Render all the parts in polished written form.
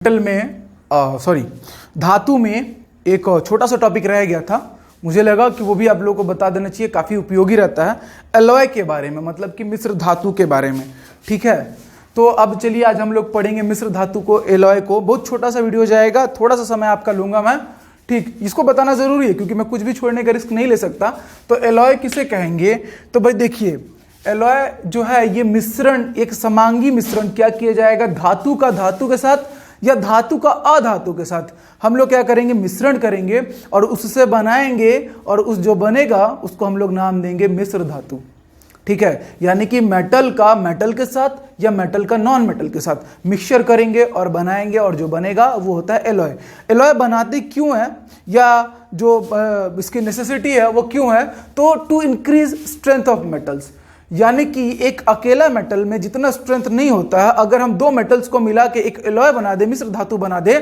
Metal में धातु में एक छोटा सा टॉपिक रह गया था। मुझे लगा कि वो भी आप लोगों को बता देना चाहिए, काफ़ी उपयोगी रहता है एलॉय के बारे में, मतलब कि मिश्र धातु के बारे में। ठीक है, तो अब चलिए आज हम लोग पढ़ेंगे मिश्र धातु को, एलॉय को। बहुत छोटा सा वीडियो जाएगा, थोड़ा सा समय आपका लूंगा मैं। ठीक, इसको बताना जरूरी है क्योंकि मैं कुछ भी छोड़ने का रिस्क नहीं ले सकता। तो एलॉय किसे कहेंगे? तो भाई देखिए, एलॉय जो है ये मिश्रण, एक समांगी मिश्रण क्या किया जाएगा, धातु का धातु के साथ या धातु का अधातु के साथ हम लोग क्या करेंगे, मिश्रण करेंगे और उससे बनाएंगे, और उस जो बनेगा उसको हम लोग नाम देंगे मिश्र धातु। ठीक है, यानी कि मेटल का मेटल के साथ या मेटल का नॉन मेटल के साथ मिक्सचर करेंगे और बनाएंगे, और जो बनेगा वो होता है एलॉय। एलॉय बनाते क्यों है, या जो इसकी नेसेसिटी है वो क्यों है? तो to increase strength of metals, यानी कि एक अकेला मेटल में जितना स्ट्रेंथ नहीं होता है, अगर हम दो मेटल्स को मिला के एक एलॉय बना दे, मिश्र धातु बना दे,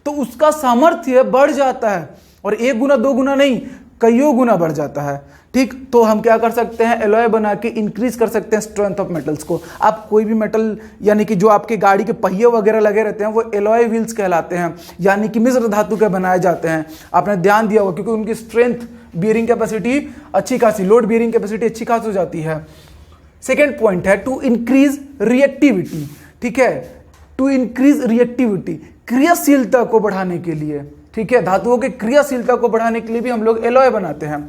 तो उसका सामर्थ्य बढ़ जाता है, और एक गुना दो गुना नहीं, कईयों गुना बढ़ जाता है। ठीक, तो हम क्या कर सकते हैं, एलॉय बना के इंक्रीज कर सकते हैं स्ट्रेंथ ऑफ मेटल्स को। आप कोई भी मेटल, यानी कि जो आपके गाड़ी के पहिए वगैरह लगे रहते हैं, वो एलॉय व्हील्स कहलाते हैं, यानी कि मिश्र धातु के बनाए जाते हैं। आपने ध्यान दिया होगा क्योंकि उनकी स्ट्रेंथ, बियरिंग कैपेसिटी अच्छी खासी, लोड बियरिंग कैपेसिटी अच्छी खासी हो जाती है। सेकेंड पॉइंट है टू इंक्रीज रिएक्टिविटी। ठीक है, टू इंक्रीज रिएक्टिविटी, क्रियाशीलता को बढ़ाने के लिए। ठीक है, धातुओं की क्रियाशीलता को बढ़ाने के लिए भी हम लोग एलॉय बनाते हैं।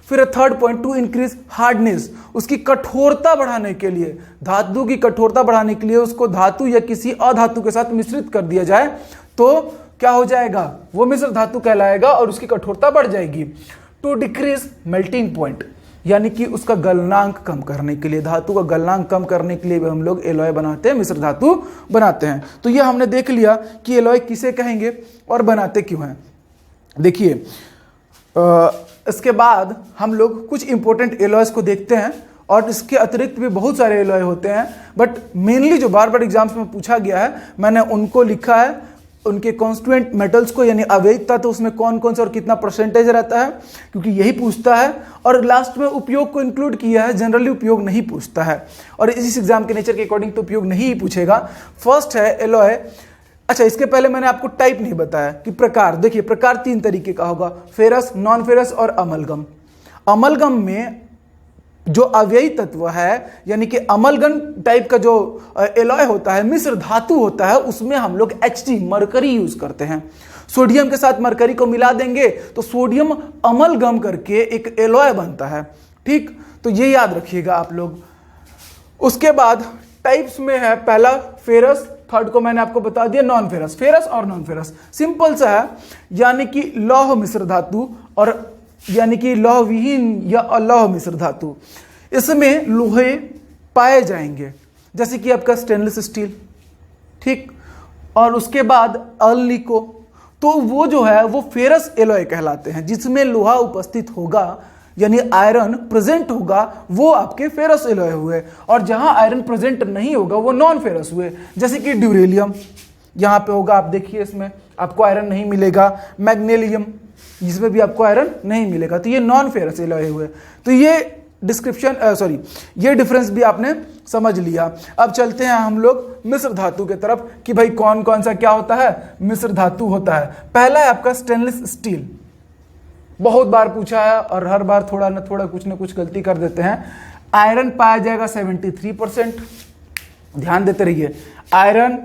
फिर third point, to increase hardness, उसकी कठोरता बढ़ाने के लिए, धातु की कठोरता बढ़ाने के लिए उसको धातु या किसी अधातु के साथ मिश्रित कर दिया जाए तो क्या हो जाएगा, वो मिश्र धातु कहलाएगा और उसकी कठोरता बढ़ जाएगी। टू डिक्रीज मेल्टिंग पॉइंट, यानी कि उसका गलनांक कम करने के लिए, धातु का गलनांक कम करने के लिए भी हम लोग एलॉय बनाते हैं, मिश्र धातु बनाते हैं। तो ये हमने देख लिया कि एलॉय किसे कहेंगे और बनाते क्यों हैं। देखिए, इसके बाद हम लोग कुछ इंपॉर्टेंट एलॉयज को देखते हैं, और इसके अतिरिक्त भी बहुत सारे एलॉय होते हैं, बट मेनली जो बार बार एग्जाम्स में पूछा गया है मैंने उनको लिखा है, उनके कॉन्स्टिट्यूएंट मेटल्स को, यानी अवैध तत्व तो उसमें कौन कौन सा और कितना परसेंटेज रहता है, क्योंकि यही पूछता है। और लास्ट में उपयोग को इंक्लूड किया है, जनरली उपयोग नहीं पूछता है, और इस एग्जाम के नेचर के अकॉर्डिंग तो उपयोग नहीं ही पूछेगा। फर्स्ट है एलॉय। अच्छा, इसके पहले मैंने आपको टाइप नहीं बताया कि प्रकार। देखिए, प्रकार तीन तरीके का होगा, फेरस, नॉन फेरस और अमलगम। अमलगम में जो अव्ययी तत्व है, यानी कि अमलगम टाइप का जो एलॉय होता है, मिश्र धातु होता है, उसमें हम लोग Hg मरकरी यूज करते हैं। सोडियम के साथ मरकरी को मिला देंगे तो सोडियम अमलगम करके एक एलॉय बनता है। ठीक, तो ये याद रखिएगा आप लोग। उसके बाद टाइप्स में है, पहला फेरस, थर्ड को मैंने आपको बता दिया नॉन फेरस। फेरस और नॉन फेरस सिंपल सा है, यानी कि लौह मिश्र धातु और यानी कि लौह विहीन या अलौह मिश्र धातु। इसमें लोहे पाए जाएंगे, जैसे कि आपका स्टेनलेस स्टील। ठीक, और उसके बाद अल्निको, तो वो जो है वो फेरस एलॉय कहलाते हैं, जिसमें लोहा उपस्थित होगा, यानी आयरन प्रेजेंट होगा, वो आपके फेरस एलॉय हुए। और जहां आयरन प्रेजेंट नहीं होगा वो नॉन फेरस हुए, जैसे कि ड्यूरेलियम यहां पे होगा, आप देखिए इसमें आपको आयरन नहीं मिलेगा। मैग्नेलियम, जिसमें भी आपको आयरन नहीं मिलेगा, तो ये नॉन फेरस एलॉय हुए। तो ये ये डिफरेंस भी आपने समझ लिया। अब चलते हैं हम लोग मिश्र धातु के तरफ कि भाई कौन कौन सा क्या होता है, मिश्र धातु होता है। पहला है आपका स्टेनलेस स्टील। बहुत बार पूछा है और हर बार थोड़ा ना थोड़ा कुछ ना कुछ गलती कर देते हैं। आयरन पाया जाएगा 73%, ध्यान देते रहिए। आयरन,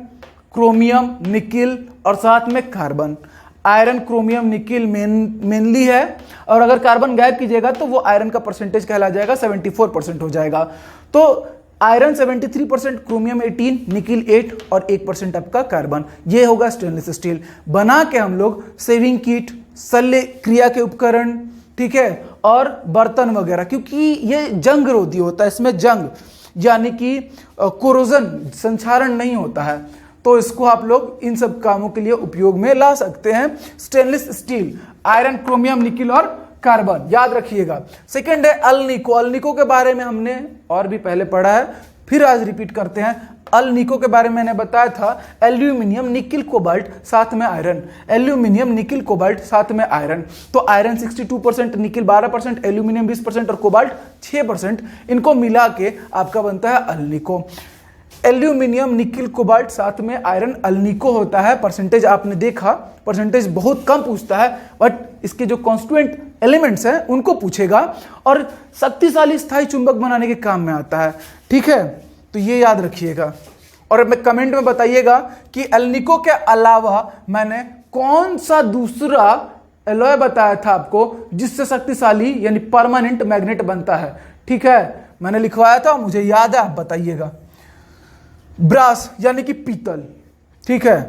क्रोमियम, निकिल और साथ में carbon. Iron, chromium, nickel mainly है, और अगर कार्बन गायब कीजिएगा तो वो आयरन का परसेंटेज कहला जाएगा 74% हो जाएगा। तो आयरन 73%, क्रोमियम 18, निकिल 8 और 1% आपका कार्बन। ये होगा स्टेनलेस स्टील। बना के हम लोग सेविंग किट, शल्य क्रिया के उपकरण, ठीक है, और बर्तन वगैरह, क्योंकि ये जंग रोधी होता है, इसमें जंग यानी कि कोरोजन, संक्षारण नहीं होता है, तो इसको आप लोग इन सब कामों के लिए उपयोग में ला सकते हैं। Stainless steel, iron, chromium, nickel और कार्बन, याद रखिएगा। सेकंड है अल्निको। अल्निको के बारे में हमने और भी पहले पढ़ा है, फिर आज रिपीट करते हैं। अल्निको के बारे में मैंने बताया था, एल्यूमिनियम, निकिल, कोबाल्ट साथ में आयरन। एल्यूमिनियम, निकिल, कोबाल्ट साथ में आयरन। तो आयरन 62%, निकिल 12%, एल्यूमिनियम 20% और कोबाल्ट 6%, इनको मिला के आपका बनता है अल्निको। एल्यूमिनियम, निकिल, कोबाल्ट, साथ में आयरन, अल्निको होता है। परसेंटेज आपने देखा, परसेंटेज बहुत कम पूछता है, बट इसके जो कॉन्स्टिट्यूएंट एलिमेंट्स हैं उनको पूछेगा, और शक्तिशाली स्थायी चुंबक बनाने के काम में आता है। ठीक है, तो ये याद रखिएगा। और मैं कमेंट में बताइएगा कि अल्निको के अलावा मैंने कौन सा दूसरा एलॉय बताया था आपको जिससे शक्तिशाली यानी परमानेंट मैग्नेट बनता है। ठीक है, मैंने लिखवाया था, मुझे याद है, आप बताइएगा। ब्रास यानी कि पीतल। ठीक है,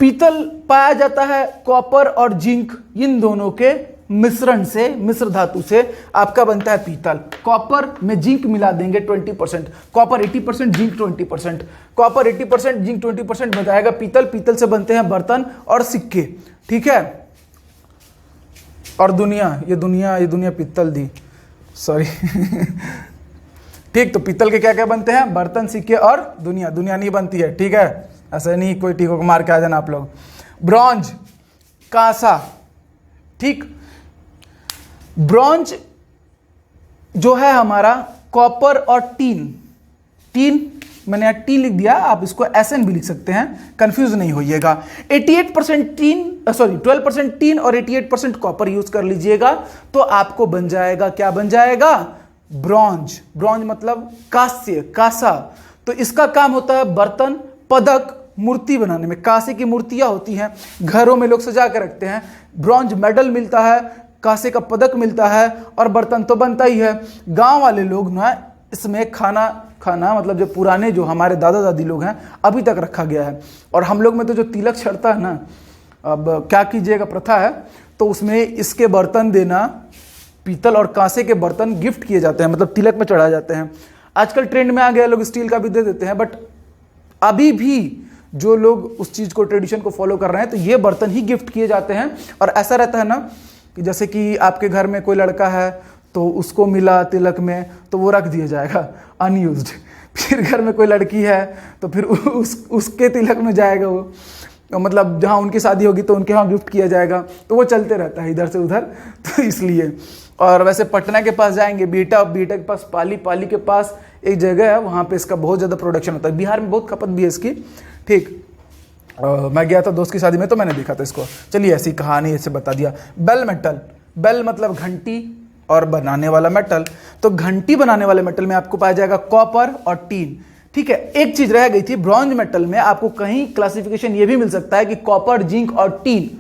पीतल पाया जाता है कॉपर और जिंक इन दोनों के मिश्रण से, मिश्र धातु से आपका बनता है पीतल। कॉपर में जिंक मिला देंगे 20%, कॉपर 80%, जिंक 20%, कॉपर 80%, जिंक 20% बताएगा पीतल। पीतल से बनते हैं बर्तन और सिक्के। ठीक है, और दुनिया, ये दुनिया पीतल दी, सॉरी ठीक, तो पीतल के क्या क्या बनते हैं? बर्तन, सिक्के और दुनिया। दुनिया नहीं बनती है, ठीक है, ऐसा नहीं कोई टीकों को मार के आ जाना आप लोग। ब्रॉन्ज, कांसा। ठीक, ब्रॉन्ज जो है हमारा कॉपर और टीन, मैंने यहाँ टी लिख दिया, आप इसको एसएन भी लिख सकते हैं, कंफ्यूज नहीं होइएगा। 88% टीन, सॉरी 12% टीन और 88% कॉपर यूज कर लीजिएगा, तो आपको बन जाएगा, क्या बन जाएगा? ब्रॉन्ज। ब्रॉन्ज मतलब कांस्य, कांसा। तो इसका काम होता है बर्तन, पदक, मूर्ति बनाने में। कांसे की मूर्तियां होती हैं, घरों में लोग सजा के रखते हैं। ब्रॉन्ज मेडल मिलता है, कांसे का पदक मिलता है, और बर्तन तो बनता ही है। गांव वाले लोग ना इसमें खाना मतलब जो पुराने जो हमारे दादा दादी लोग हैं अभी तक रखा गया है। और हम लोग में तो जो तिलक चढ़ता है ना, अब क्या कीजिएगा, प्रथा है, तो उसमें इसके बर्तन देना, पीतल और कांसे के बर्तन गिफ्ट किए जाते हैं, मतलब तिलक में चढ़ाए जाते हैं। आजकल ट्रेंड में आ गया, लोग स्टील का भी दे देते हैं, बट अभी भी जो लोग उस चीज को, ट्रेडिशन को फॉलो कर रहे हैं, तो ये बर्तन ही गिफ्ट किए जाते हैं। और ऐसा रहता है ना कि जैसे कि आपके घर में कोई लड़का है तो उसको मिला तिलक में, तो वो रख दिया जाएगा अनयूज्ड। फिर घर में कोई लड़की है तो फिर उसके तिलक में जाएगा वो, तो मतलब जहाँ उनकी शादी होगी तो उनके यहाँ गिफ्ट किया जाएगा। तो वो चलते रहता है इधर से उधर, तो इसलिए। और वैसे पटना के पास जाएंगे, बीटा के पास पाली के पास एक जगह है, वहाँ पे इसका बहुत ज़्यादा प्रोडक्शन होता है। बिहार में बहुत खपत भी है इसकी। ठीक, मैं गया था दोस्त की शादी में तो मैंने देखा था इसको। चलिए, ऐसी कहानी ऐसे बता दिया। बेल मेटल, बेल मतलब घंटी और बनाने वाला मेटल। तो घंटी बनाने वाले मेटल में आपको पाया जाएगा कॉपर और टीन। ठीक है, एक चीज रह गई थी, ब्रॉन्ज मेटल में आपको कहीं क्लासिफिकेशन ये भी मिल सकता है कि कॉपर, जिंक और टीन,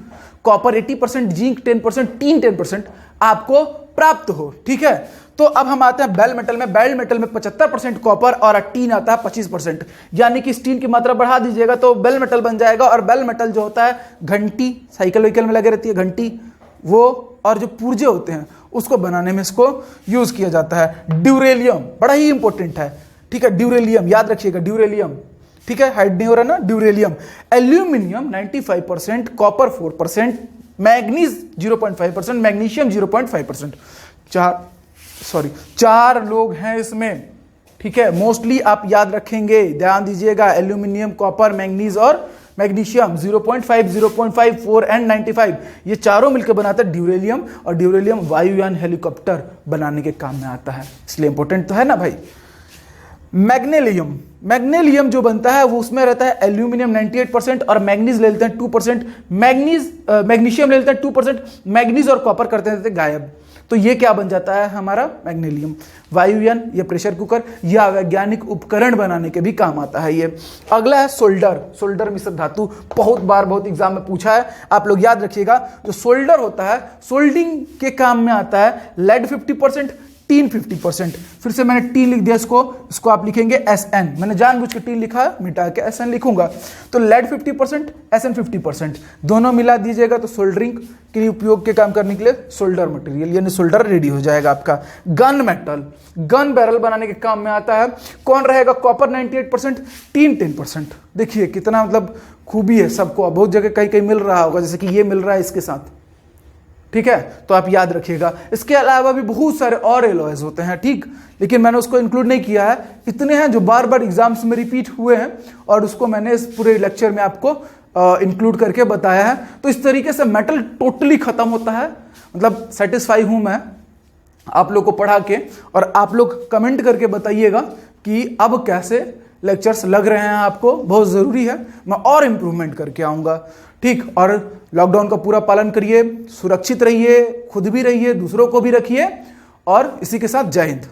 कॉपर 80%, जिंक 10%, टीन 10% आपको प्राप्त हो। ठीक है, तो अब हम आते हैं बेल मेटल में। बेल मेटल में 75% कॉपर और टीन आता है 25%, यानी कि इस टीन की मात्रा बढ़ा दीजिएगा तो बेल मेटल बन जाएगा। और बेल मेटल जो होता है, घंटी, साइकिल वाइकल में लगे रहती है घंटी, वो और जो पुर्जे होते हैं उसको बनाने में इसको यूज किया जाता है। ड्यूरेलियम बड़ा ही इंपॉर्टेंट है। ठीक है, ड्यूरेलियम याद रखिएगा, ड्यूरेलियम। ठीक है, हाइड नहीं हो रहा ना, duralumin. Aluminium 95%, copper 4%, manganese 0.5%, magnesium 0.5%। चार लोग हैं इसमें। ठीक है, मोस्टली आप याद रखेंगे, ध्यान दीजिएगा, एल्यूमिनियम, कॉपर, मैग्नीज और मैग्नीशियम 0.5, 0.5, 4 एंड 95, ये चारों मिलकर बनाता है ड्यूरेलियम। और ड्यूरेलियम वायुयान, हेलीकॉप्टर बनाने के काम में आता है, इसलिए इंपॉर्टेंट तो है ना भाई। मैग्नेलियम, मैग्नेलियम जो बनता है वो उसमें रहता है एल्यूमिनियम 98% और मैग्नीज ले लेते हैं 2%, मैग्नीशियम ले लेते हैं 2%, मैग्नीज और कॉपर करते रहते हैं गायब। तो ये क्या बन जाता है हमारा? मैग्नेलियम। वायुयान, ये प्रेशर कुकर या वैज्ञानिक उपकरण बनाने के भी काम आता है ये। अगला है सोल्डर। सोल्डर मिश्र धातु, बहुत बार बहुत एग्जाम में पूछा है, आप लोग याद रखिएगा। जो सोल्डर होता है, सोल्डिंग के काम में आता है। Lead 50%, tin 50%। फिर से मैंने टी लिख दिया, इसको आप लिखेंगे SN। मैंने जानबूझ के टी लिखा, मिटा के SN लिखूंगा। तो लेड 50%, SN 50%, दोनों मिला दीजिएगा तो सोल्डरिंग के लिए उपयोग के काम करने के लिए सोल्डर मटेरियल यानी सोल्डर रेडी हो जाएगा आपका। गन मेटल, गन बैरल बनाने के काम में आता है। कौन रहेगा? Copper 98%, tin 10%। देखिए कितना मतलब खूबी है सबको, बहुत जगह कहीं कहीं मिल रहा होगा, जैसे कि ये मिल रहा है इसके साथ। ठीक है, तो आप याद रखिएगा। इसके अलावा भी बहुत सारे और एलॉयज होते हैं, ठीक, लेकिन मैंने उसको इंक्लूड नहीं किया है। इतने हैं जो बार बार एग्जाम्स में रिपीट हुए हैं और उसको मैंने इस पूरे लेक्चर में आपको इंक्लूड करके बताया है। तो इस तरीके से मेटल टोटली खत्म होता है। मतलब सेटिस्फाई हूं मैं आप लोग को पढ़ा के, और आप लोग कमेंट करके बताइएगा कि अब कैसे लेक्चर्स लग रहे हैं आपको, बहुत ज़रूरी है। मैं और इम्प्रूवमेंट करके आऊँगा, ठीक। और लॉकडाउन का पूरा पालन करिए, सुरक्षित रहिए, खुद भी रहिए, दूसरों को भी रखिए, और इसी के साथ जय हिंद।